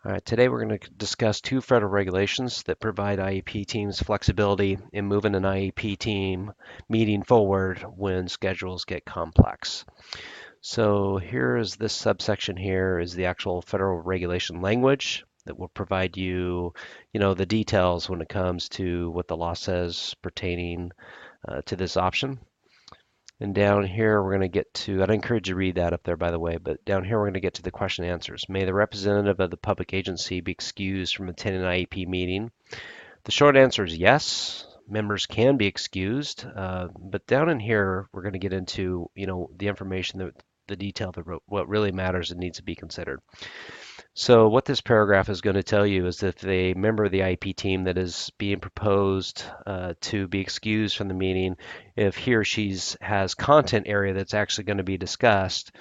All right, today we're going to discuss two federal regulations that provide IEP teams flexibility in moving an IEP team meeting forward when schedules get complex. So here is this subsection here is the actual federal regulation language that will provide you, the details when it comes to what the law says pertaining to this option. And down here, we're going to get to, I'd encourage you to read that up there, by the way, but down here, we're going to get to the question and answers. May the representative of the public agency be excused from attending an IEP meeting? The short answer is yes. Members can be excused, but down in here, we're going to get into, the information that the detail that what really matters and needs to be considered. So what this paragraph is going to tell you is that the member of the IP team that is being proposed to be excused from the meeting, if he or she has content area that's actually going to be discussed,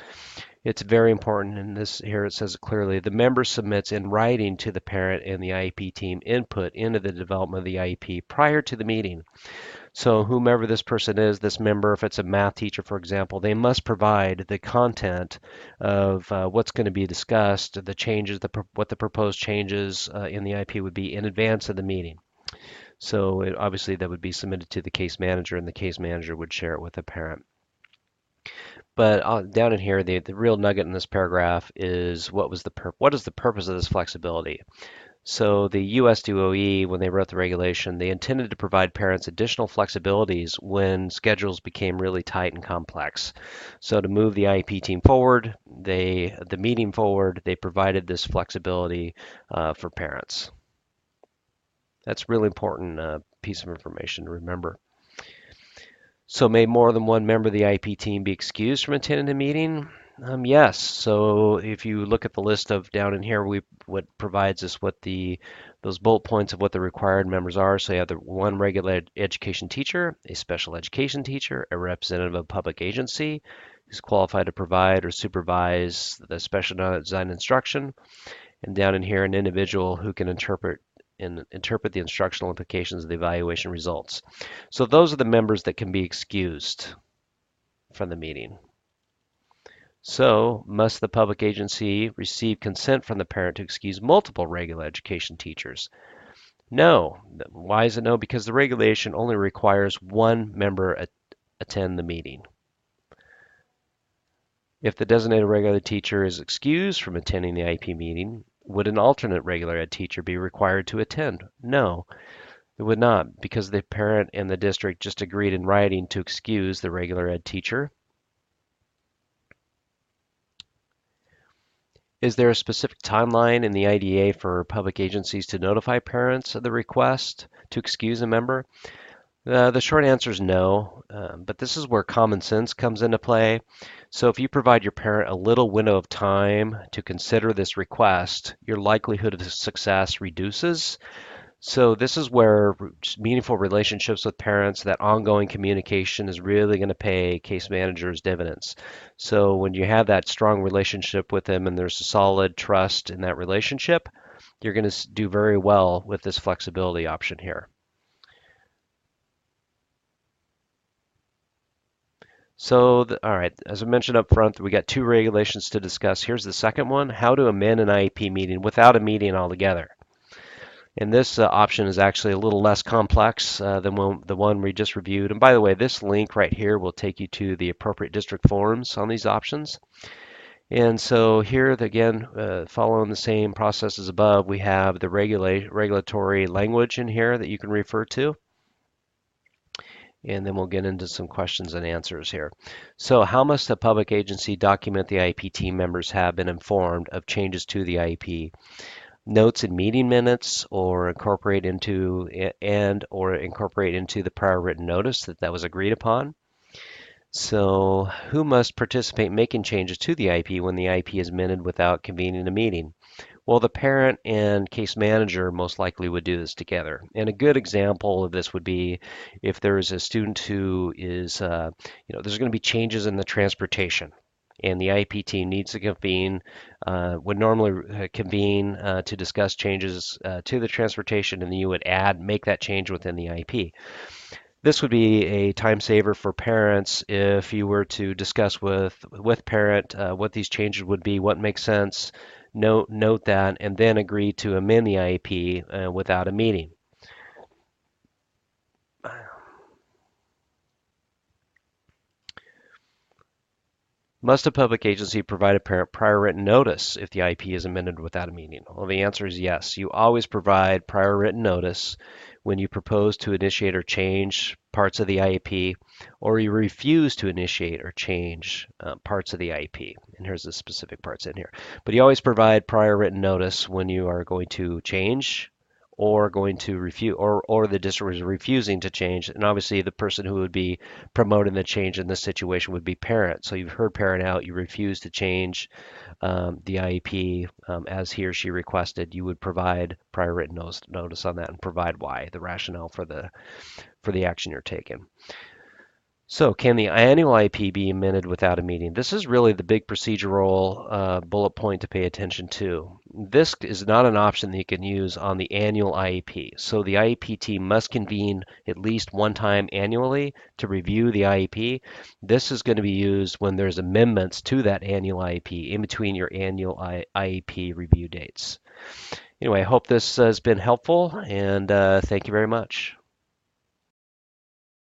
it's very important. And this here it says it clearly: the member submits in writing to the parent and the IEP team input into the development of the IEP prior to the meeting. So whomever this person is, this member, if it's a math teacher, for example, they must provide the content of what's going to be discussed, the changes, what the proposed changes in the IP would be in advance of the meeting. So obviously that would be submitted to the case manager, and the case manager would share it with the parent. But down in here, the real nugget in this paragraph is what is the purpose of this flexibility? So the US DOE, when they wrote the regulation, they intended to provide parents additional flexibilities when schedules became really tight and complex. So to move the IEP team forward, the meeting forward, they provided this flexibility for parents. That's a really important piece of information to remember. So may more than one member of the IEP team be excused from attending a meeting? Yes. So if you look at the list of down in here, what provides us what those bullet points of what the required members are. So you have the one regular education teacher, a special education teacher, a representative of a public agency who's qualified to provide or supervise the special design instruction, and down in here, an individual who can interpret the instructional implications of the evaluation results. So those are the members that can be excused from the meeting. So, must the public agency receive consent from the parent to excuse multiple regular education teachers? No. Why is it no? Because the regulation only requires one member attend the meeting. If the designated regular teacher is excused from attending the IP meeting, would an alternate regular ed teacher be required to attend? No, it would not, because the parent and the district just agreed in writing to excuse the regular ed teacher. Is there a specific timeline in the IDA for public agencies to notify parents of the request to excuse a member? The short answer is no, but this is where common sense comes into play. So if you provide your parent a little window of time to consider this request, your likelihood of success reduces. So this is where meaningful relationships with parents, that ongoing communication is really going to pay case managers dividends. So when you have that strong relationship with them and there's a solid trust in that relationship, you're going to do very well with this flexibility option here. So, all right, as I mentioned up front, we got two regulations to discuss. Here's the second one: how to amend an IEP meeting without a meeting altogether. And this option is actually a little less complex than the one we just reviewed. And by the way, this link right here will take you to the appropriate district forums on these options. And so here, again, following the same process as above, we have the regulatory language in here that you can refer to. And then we'll get into some questions and answers here. So how must a public agency document the IEP team members have been informed of changes to the IEP? Notes in meeting minutes, or incorporate into the prior written notice that was agreed upon. So who must participate in making changes to the IEP when the IEP is amended without convening a meeting? Well, the parent and case manager most likely would do this together. And a good example of this would be if there is a student who is, there's going to be changes in the transportation, and the IEP team needs to convene, would normally convene to discuss changes to the transportation, and then you would make that change within the IEP. This would be a time saver for parents if you were to discuss with parent what these changes would be, what makes sense, note that, and then agree to amend the IEP without a meeting. Must a public agency provide a parent prior written notice if the IEP is amended without a meeting? Well, the answer is yes. You always provide prior written notice when you propose to initiate or change parts of the IEP, or you refuse to initiate or change parts of the IEP. And here's the specific parts in here. But you always provide prior written notice when you are going to change or going to refuse, or the district is refusing to change. And obviously the person who would be promoting the change in this situation would be parent. So you've heard parent out, you refuse to change the IEP as he or she requested. You would provide prior written notice on that and provide why, the rationale for the action you're taking. So, can the annual IEP be amended without a meeting? This is really the big procedural bullet point to pay attention to. This is not an option that you can use on the annual IEP. So, the IEP team must convene at least one time annually to review the IEP. This is going to be used when there's amendments to that annual IEP in between your annual IEP review dates. Anyway, I hope this has been helpful, and thank you very much.